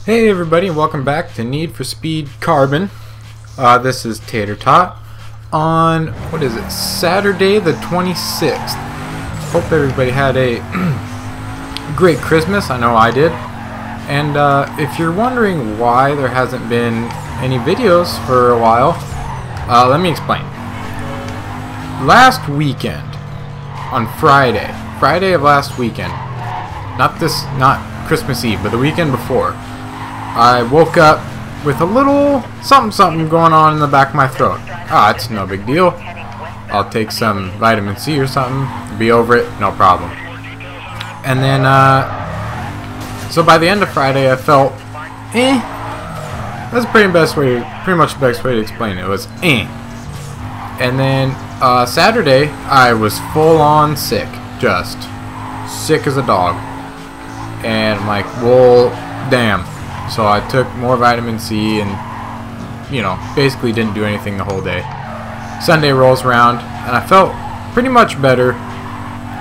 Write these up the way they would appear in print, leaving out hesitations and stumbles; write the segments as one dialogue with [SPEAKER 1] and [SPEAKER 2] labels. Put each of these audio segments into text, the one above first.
[SPEAKER 1] Hey everybody, and welcome back to Need for Speed Carbon. This is Tater Tot on, what is it, Saturday the 26th. Hope everybody had a great Christmas. I know I did. And if you're wondering why there hasn't been any videos for a while, let me explain. Last weekend, on Friday of last weekend, not Christmas Eve, but the weekend before, I woke up with a little something going on in the back of my throat. It's no big deal. I'll take some vitamin C or something, be over it, no problem. And then, so by the end of Friday, I felt, That's pretty much the best way to explain it. It was, And then, Saturday, I was full on sick. Just sick as a dog. And I'm like, well, damn. So I took more vitamin C and, basically didn't do anything the whole day. Sunday rolls around and I felt pretty much better.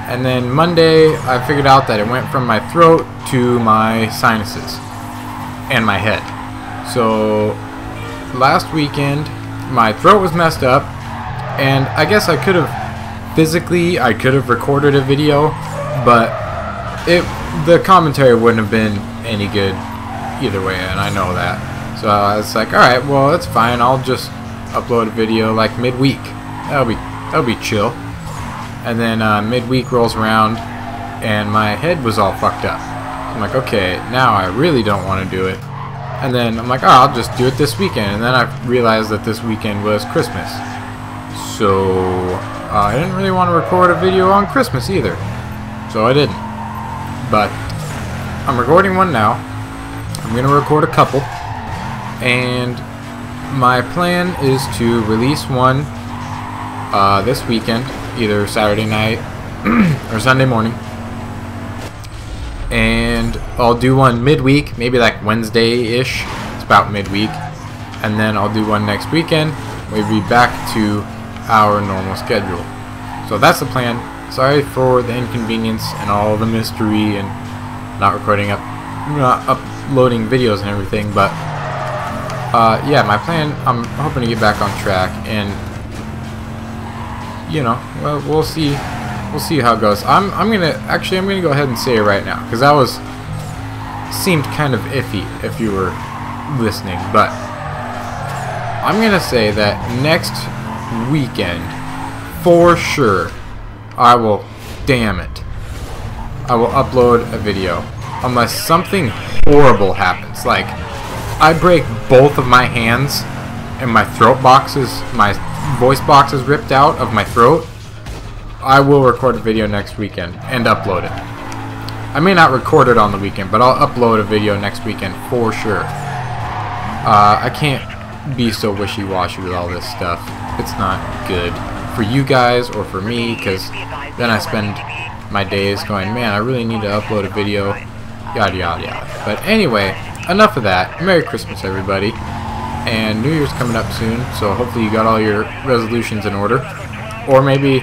[SPEAKER 1] And then Monday I figured out that it went from my throat to my sinuses and my head. So last weekend my throat was messed up, and I guess I could have recorded a video, but the commentary wouldn't have been any good either way, and I know that. So I was like, alright, well, that's fine. I'll just upload a video like midweek. That'll be chill. And then midweek rolls around and my head was all fucked up. I'm like, okay, now I really don't want to do it. And then I'm like, I'll just do it this weekend. And then I realized that this weekend was Christmas. So I didn't really want to record a video on Christmas either. So I didn't. But I'm recording one now. I'm going to record a couple, and my plan is to release one this weekend, either Saturday night or Sunday morning, and I'll do one midweek, maybe like Wednesday-ish. It's about midweek, and then I'll do one next weekend. We'll be back to our normal schedule. So that's the plan. Sorry for the inconvenience and all the mystery and not uploading videos and everything, but yeah, my plan, I'm hoping to get back on track, and well, we'll see how it goes. I'm gonna go ahead and say it right now, because that seemed kind of iffy if you were listening, but I'm gonna say that next weekend for sure I will upload a video, unless something horrible happens, like I break both of my hands and my voice box is ripped out of my throat. I will record a video next weekend and upload it. I may not record it on the weekend, but I'll upload a video next weekend for sure. I can't be so wishy-washy with all this stuff. It's not good for you guys or for me, because then I spend my days going, man, I really need to upload a video, yada yada yada. But anyway, enough of that. Merry Christmas, everybody, and New Year's coming up soon, so hopefully you got all your resolutions in order, or maybe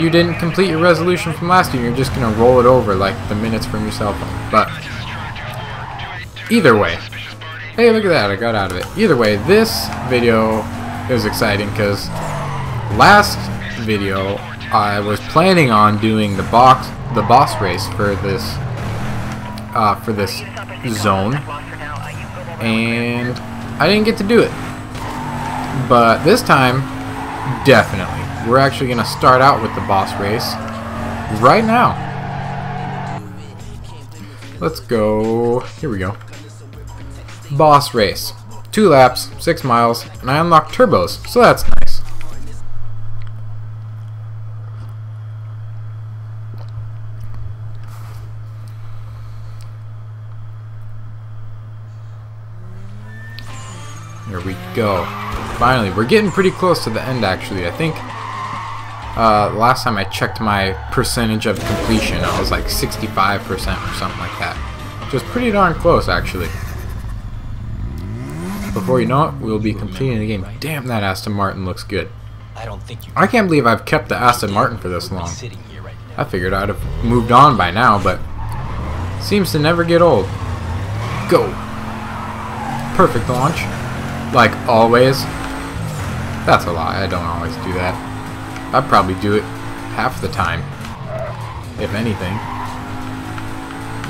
[SPEAKER 1] you didn't complete your resolution from last year, you're just gonna roll it over like the minutes from your cell phone. But either way, hey, look at that, I got out of it. Either way, this video is exciting because last video I was planning on doing the boss race for this zone, and I didn't get to do it. But this time, definitely, we're actually going to start out with the boss race right now. Let's go. Here we go. Boss race. 2 laps, 6 miles, and I unlocked turbos, so that's nice. Here we go. Finally, we're getting pretty close to the end, actually. I think last time I checked my percentage of completion, I was like 65% or something like that. Just pretty darn close, actually. Before you know it, we'll be completing the game. Damn, that Aston Martin looks good. I can't believe I've kept the Aston Martin for this long. I figured I'd have moved on by now, but seems to never get old. Go. perfect launch, like always. That's a lie, I don't always do that. I'd probably do it half the time, if anything.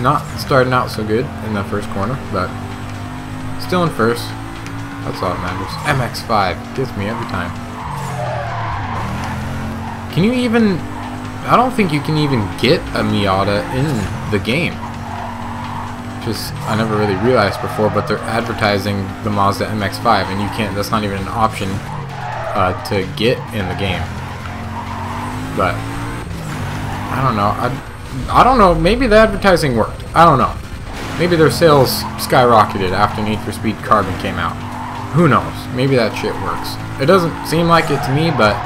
[SPEAKER 1] Not starting out so good in the first corner, but still in first. That's all that matters. MX5 gets me every time. Can you even... I don't think you can even get a Miata in the game. Just, I never really realized before, but they're advertising the Mazda MX-5, and you can't, that's not even an option to get in the game. But, I don't know, I don't know, maybe the advertising worked. I don't know. Maybe their sales skyrocketed after Need for Speed Carbon came out. Who knows? Maybe that shit works. It doesn't seem like it to me, but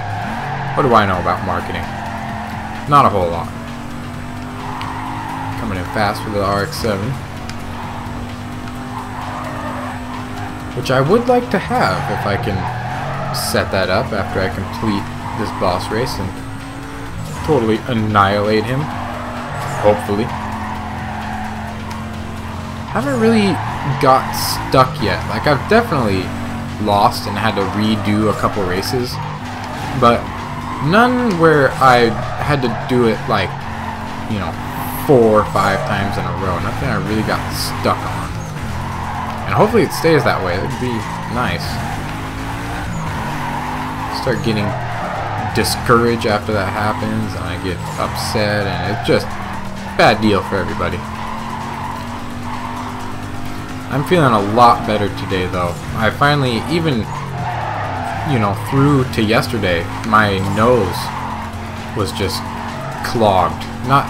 [SPEAKER 1] what do I know about marketing? Not a whole lot. Coming in fast with the RX-7. Which I would like to have if I can set that up after I complete this boss race and totally annihilate him. Hopefully. Haven't really got stuck yet. Like, I've definitely lost and had to redo a couple races, but none where I had to do it like, you know, 4 or 5 times in a row. Nothing I really got stuck on. And hopefully it stays that way. That'd be nice. Start getting discouraged after that happens, and I get upset, and it's just a bad deal for everybody. I'm feeling a lot better today, though. I finally, even, you know, through to yesterday, my nose was just clogged. Not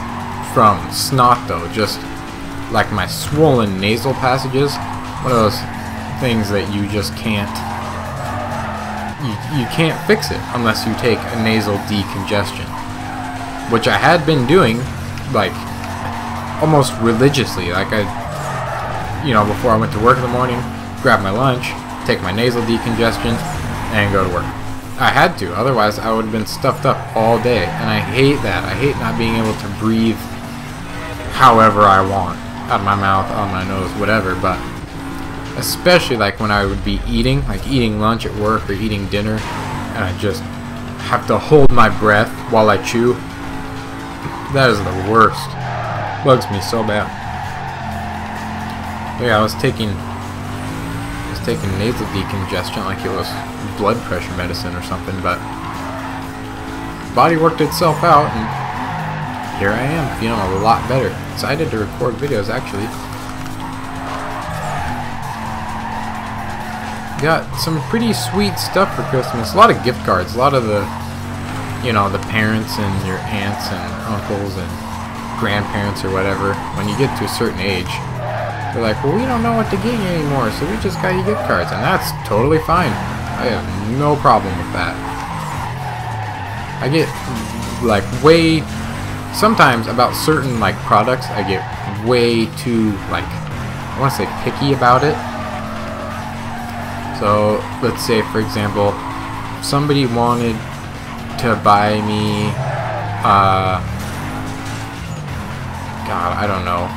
[SPEAKER 1] from snot, though, just like my swollen nasal passages. One of those things that you just can't, you can't fix it unless you take a nasal decongestion, which I had been doing, like, almost religiously. Like, you know, before I went to work in the morning, grab my lunch, take my nasal decongestion, and go to work. I had to, otherwise I would have been stuffed up all day, and I hate that. I hate not being able to breathe however I want, out of my mouth, on my nose, whatever, but especially like when I would be eating, like eating lunch at work or eating dinner, and I just have to hold my breath while I chew. That is the worst. Bugs me so bad. Yeah, I was taking nasal decongestant like it was blood pressure medicine or something, but body worked itself out, and here I am, feeling a lot better. Excited to record videos, actually. Got some pretty sweet stuff for Christmas. A lot of gift cards. A lot of the, you know, the parents and your aunts and uncles and grandparents or whatever, when you get to a certain age, they're like, well, we don't know what to get you anymore, so we just got you gift cards. And that's totally fine. I have no problem with that. I get, like, way... Sometimes, about certain, like, products, I get way too, like, I want to say picky about it. So, let's say, for example, somebody wanted to buy me, God, I don't know,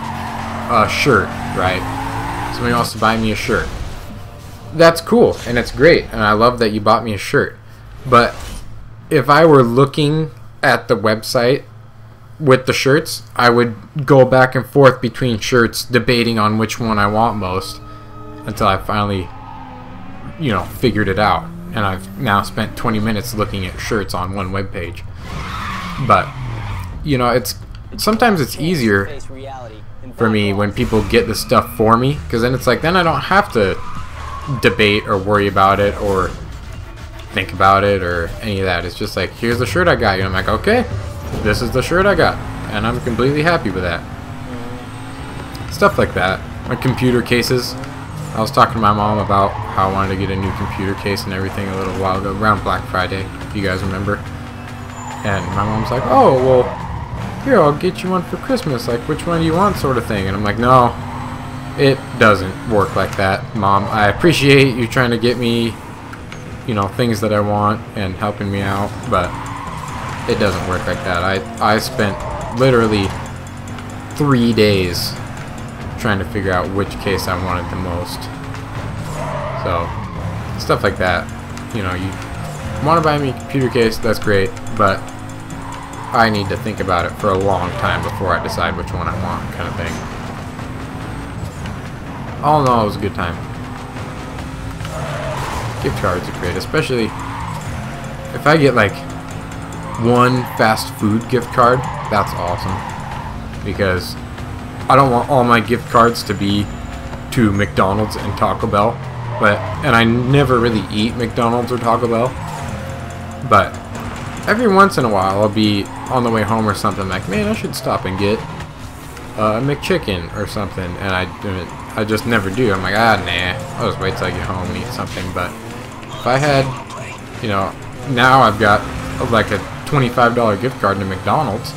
[SPEAKER 1] a shirt, right? Somebody wants to buy me a shirt. That's cool, and it's great, and I love that you bought me a shirt. But if I were looking at the website with the shirts, I would go back and forth between shirts, debating on which one I want most, until I finally, you know, figured it out. And I've now spent 20 minutes looking at shirts on one web page. But, you know, sometimes it's easier for me when people get the stuff for me, because then it's like, then I don't have to debate or worry about it or think about it or any of that. It's just like, here's the shirt I got you. I'm like, okay, this is the shirt I got, and I'm completely happy with that. Stuff like that. My computer cases, I was talking to my mom about how I wanted to get a new computer case and everything a little while ago, around Black Friday, if you guys remember. And my mom's like, oh, well, here, I'll get you one for Christmas, like, which one do you want, sort of thing. And I'm like, no, it doesn't work like that, Mom. I appreciate you trying to get me, you know, things that I want and helping me out, but it doesn't work like that. I spent literally 3 days trying to figure out which case I wanted the most. So stuff like that. You know, you want to buy me a computer case, that's great, but I need to think about it for a long time before I decide which one I want, kind of thing. All in all, it was a good time. Gift cards are great, especially if I get like one fast food gift card. That's awesome, because I don't want all my gift cards to be to McDonald's and Taco Bell, and I never really eat McDonald's or Taco Bell, but every once in a while I'll be on the way home or something like, man, I should stop and get a McChicken or something, and I just never do. I'm like, nah, I'll just wait till I get home and eat something. But if I had, you know, now I've got like a $25 gift card to McDonald's,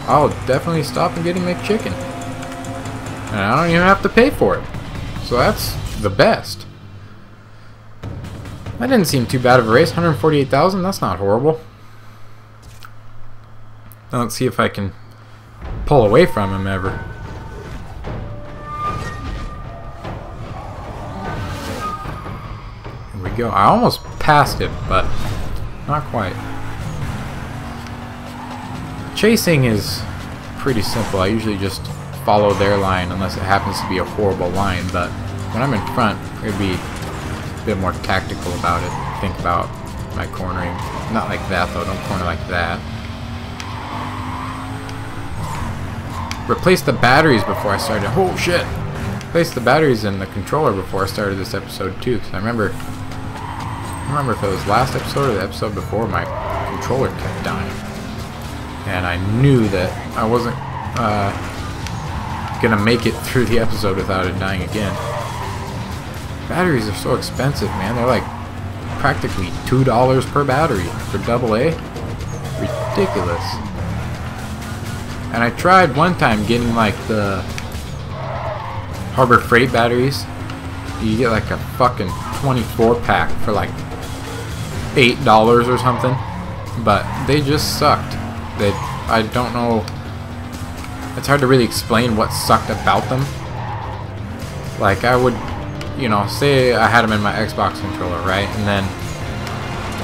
[SPEAKER 1] I'll definitely stop and get a McChicken, and I don't even have to pay for it. So that's the best. That didn't seem too bad of a race. 148,000, that's not horrible. Now let's see if I can pull away from him ever. Here we go. I almost passed it, but not quite. Chasing is pretty simple. I usually just follow their line unless it happens to be a horrible line, but when I'm in front, it'd be a bit more tactical about it. Think about my cornering. Not like that though, don't corner like that. Replace the batteries before I started. Oh shit! Replace the batteries in the controller before I started this episode too, because I remember if it was last episode or the episode before, my controller kept dying, and I knew that I wasn't gonna make it through the episode without it dying again. Batteries are so expensive, man. They're like practically $2 per battery for AA. Ridiculous. And I tried one time getting like the Harbor Freight batteries. You get like a fucking 24 pack for like $8 or something, but they just sucked. I don't know. It's hard to really explain what sucked about them. Like I would, you know, say I had them in my Xbox controller, right, and then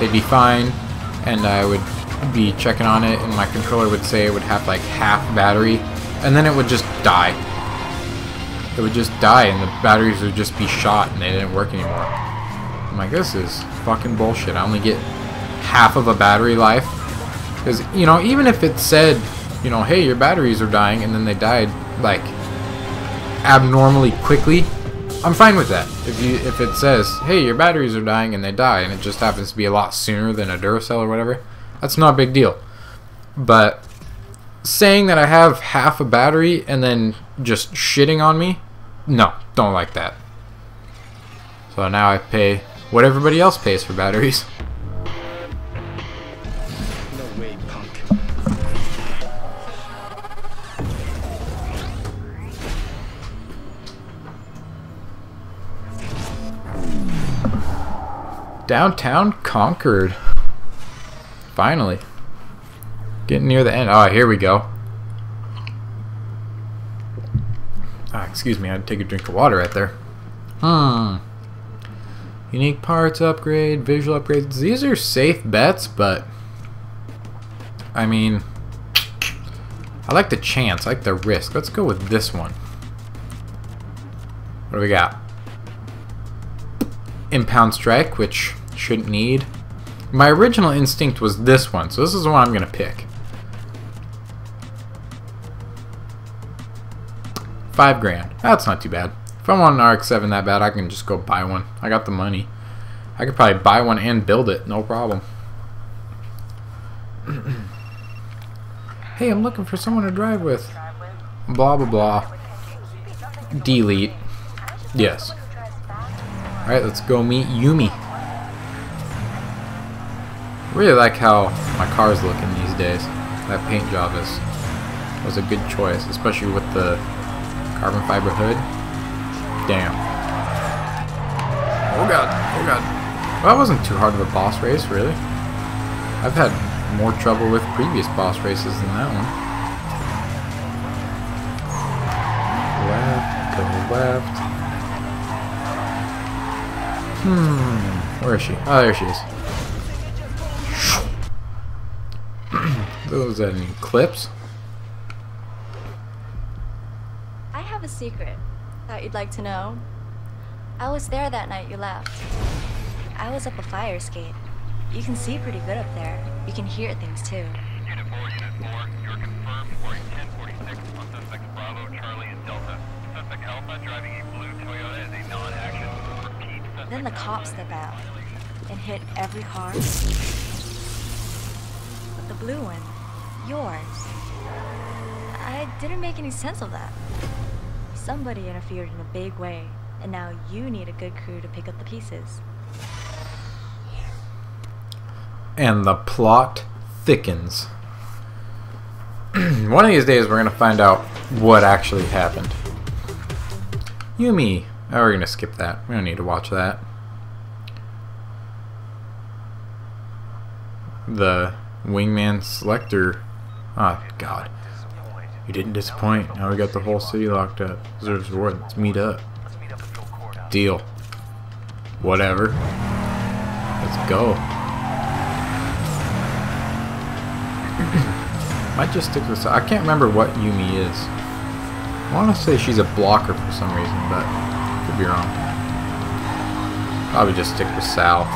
[SPEAKER 1] they'd be fine, and I would be checking on it, and my controller would say it would have like half battery, and then it would just die. It would just die, and the batteries would just be shot, and they didn't work anymore. I'm like, this is fucking bullshit. I only get half of a battery life, because, you know, even if it said, you know, hey, your batteries are dying, and then they died like abnormally quickly, I'm fine with that. If it says, hey, your batteries are dying, and they die, and it just happens to be a lot sooner than a Duracell or whatever, that's not a big deal. But saying that I have half a battery and then just shitting on me, no, don't like that. So now I pay what everybody else pays for batteries.
[SPEAKER 2] No way, punk.
[SPEAKER 1] Downtown conquered. Finally. Getting near the end. Oh, here we go. Excuse me, I had to take a drink of water right there. Unique parts upgrade, visual upgrades. These are safe bets, but I mean, I like the chance, I like the risk. Let's go with this one. What do we got? Impound strike, which shouldn't need. My original instinct was this one, so this is the one I'm gonna pick. $5,000. That's not too bad. If I want an RX-7 that bad, I can just go buy one. I got the money. I could probably buy one and build it, no problem. Hey, I'm looking for someone to drive with. Blah blah blah. Delete. Yes. Alright, let's go meet Yumi. Really like how my car's looking these days. That paint job was a good choice, especially with the carbon fiber hood. Damn. Oh god, oh god. Well, that wasn't too hard of a boss race, really. I've had more trouble with previous boss races than that one. Left, go left. Where is she? Oh, there she is. Was that an eclipse?
[SPEAKER 2] I have a secret. Thought you'd like to know. I was there that night you left. I was up a fire escape. You can see pretty good up there. You can hear things too.
[SPEAKER 3] Unit 4, you're confirmed for a 1046 on suspects Bravo, Charlie, and Delta. Suspect Alpha driving a blue Toyota is a non-action. Repeat, suspect
[SPEAKER 2] Then the cops step out and hit every car. But the blue one, yours. I didn't make any sense of that. Somebody interfered in a big way, and now you need a good crew to pick up the pieces.
[SPEAKER 1] And the plot thickens. One of these days we're gonna find out what actually happened. Yumi. Oh, we're gonna skip that. We don't need to watch that. The wingman selector. Oh god. You didn't disappoint. Now we got the whole city locked up. Deserves reward. Let's meet up. Deal. Whatever. Let's go. Might just stick with. I can't remember what Yumi is. I want to say she's a blocker for some reason, but could be wrong. Probably just stick with Sal.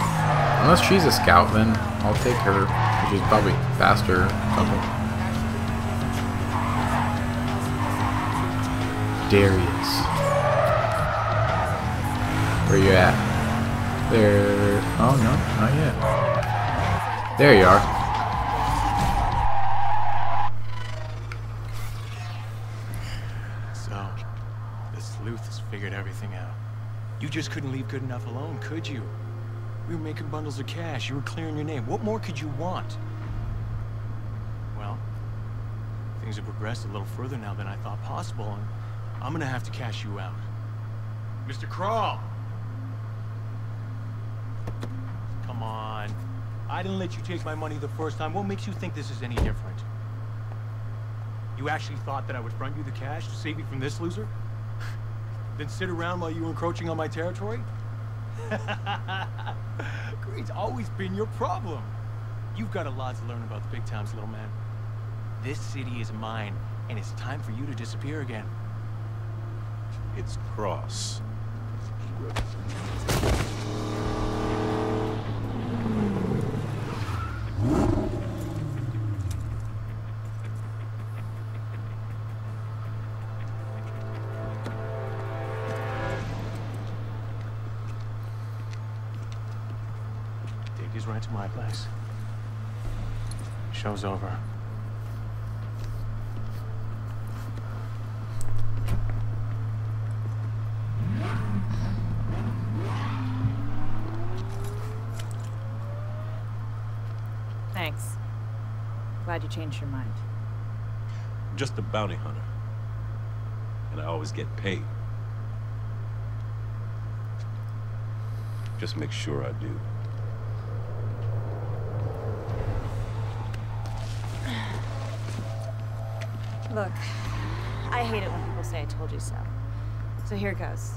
[SPEAKER 1] Unless she's a scout, then I'll take her. She's probably faster or something. Darius. Where you at? There. Oh no, not yet. There you are.
[SPEAKER 4] Figured everything out. You just couldn't leave good enough alone, could you? We were making bundles of cash. You were clearing your name. What more could you want? Well, things have progressed a little further now than I thought possible, and I'm gonna have to cash you out. Mr. Crawl! Come on. I didn't let you take my money the first time. What makes you think this is any different? You actually thought that I would front you the cash to save you from this loser? Then sit around while you were encroaching on my territory? Greed's always been your problem. You've got a lot to learn about the big times, little man. This city is mine, and it's time for you to disappear again.
[SPEAKER 5] It's Cross.
[SPEAKER 4] He's right to my place. Show's over.
[SPEAKER 6] Thanks. Glad you changed your mind.
[SPEAKER 5] I'm just a bounty hunter. And I always get paid. Just make sure I do.
[SPEAKER 6] Look, I hate it when people say I told you so. So here goes.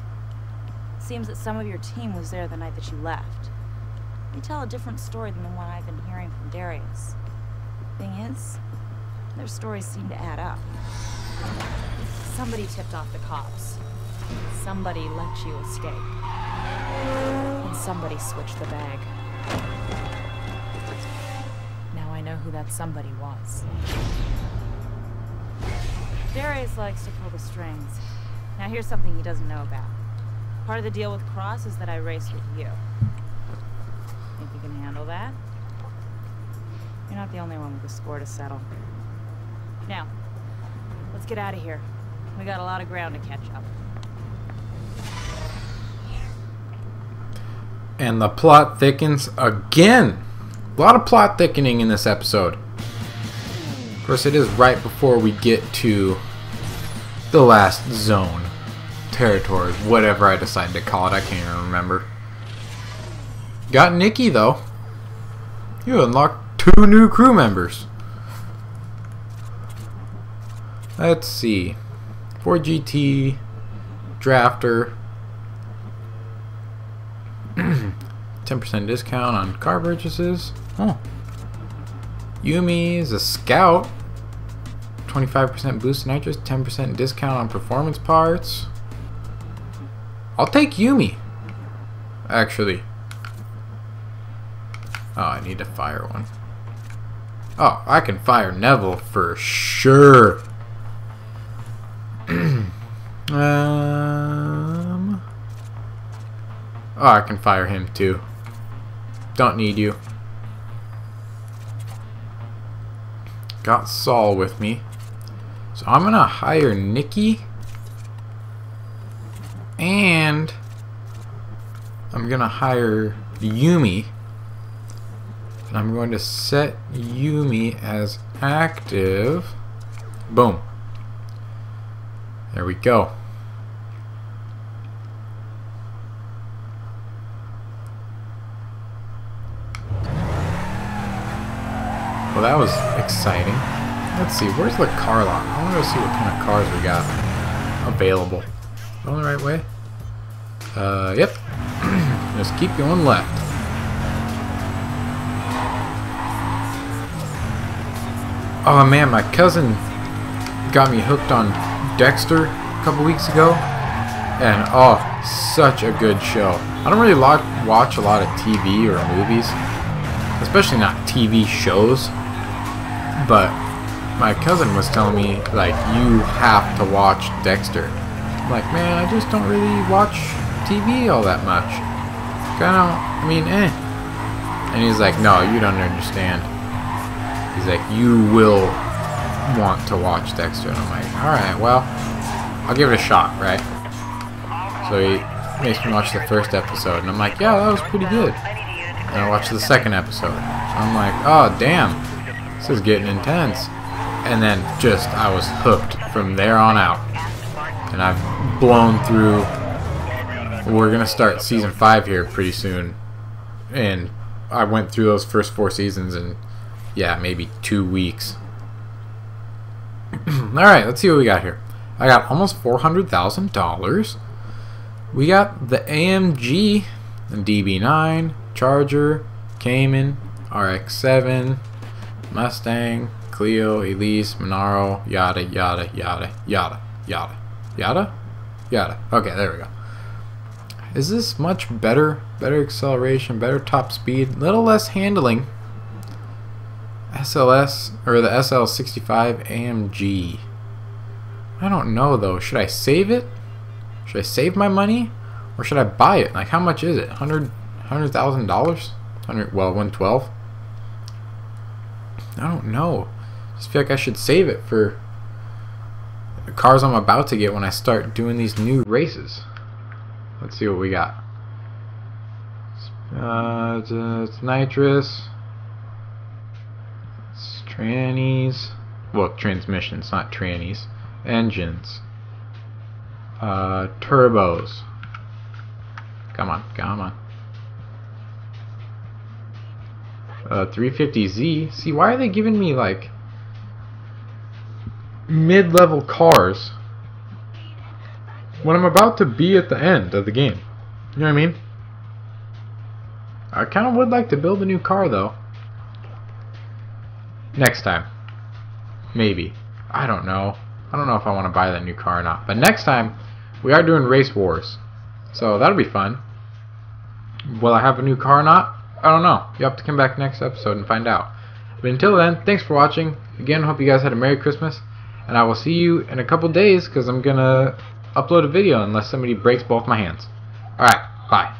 [SPEAKER 6] It seems that some of your team was there the night that you left. You tell a different story than the one I've been hearing from Darius. Thing is, their stories seem to add up. Somebody tipped off the cops. Somebody let you escape. And somebody switched the bag. Now I know who that somebody was. Darius likes to pull the strings. Now here's something he doesn't know about. Part of the deal with Cross is that I race with you. Think you can handle that? You're not the only one with a score to settle. Now, let's get out of here. We got a lot of ground to catch up.
[SPEAKER 1] And the plot thickens again. A lot of plot thickening in this episode. Of course, it is right before we get to the last zone, territory, whatever I decide to call it. I can't even remember. Got Nikki though. You unlocked 2 new crew members. Let's see. 4GT, Drafter. 10% discount on car purchases. Oh. Yumi is a scout. 25% boost in nitrous, 10% discount on performance parts. I'll take Yumi, actually. Oh, I need to fire one. Oh, I can fire Neville for sure. Oh, I can fire him too. Don't need you. Got Saul with me. So I'm gonna hire Nikki. And I'm gonna hire Yumi. And I'm going to set Yumi as active. Boom. There we go. Well, that was exciting. Let's see, where's the car lot? I want to go see what kind of cars we got available. Going the right way? Yep. Just keep going left. Oh man, my cousin got me hooked on Dexter a couple weeks ago. And oh, such a good show. I don't really watch a lot of TV or movies. Especially not TV shows. But my cousin was telling me, like, you have to watch Dexter. I'm like, man, I just don't really watch TV all that much. I mean, eh. And he's like, no, you don't understand. He's like, you will want to watch Dexter. And I'm like, alright, well, I'll give it a shot, right? So he makes me watch the first episode. And I'm like, yeah, that was pretty good. And I watched the second episode. I'm like, oh, damn. This is getting intense. And then just, I was hooked from there on out. And I've blown through. We're going to start season 5 here pretty soon. And I went through those first 4 seasons in, yeah, maybe 2 weeks. Alright, let's see what we got here. I got almost $400,000. We got the AMG, and DB9, Charger, Cayman, RX-7, Mustang, Clio, Elise, Monaro, yada, yada, yada, yada, yada, yada, yada. Okay, there we go. Is this much better? Better acceleration, better top speed, little less handling. SLS, or the SL65 AMG. I don't know though. Should I save it? Should I save my money? Or should I buy it? Like, how much is it? $100,000? Well, 112. I don't know. I just feel like I should save it for the cars I'm about to get when I start doing these new races. Let's see what we got. It's nitrous. It's trannies. Well, transmissions, not trannies. Engines. Turbos. Come on, come on. 350Z. See, why are they giving me like mid-level cars when I'm about to be at the end of the game? You know what I mean? I kind of would like to build a new car though. Next time. Maybe. I don't know. I don't know if I want to buy that new car or not. But next time, we are doing race wars. So that'll be fun. Will I have a new car or not? I don't know. You have to come back next episode and find out. But until then, thanks for watching. Again, hope you guys had a Merry Christmas. And I will see you in a couple days because I'm going to upload a video unless somebody breaks both my hands. Alright, bye.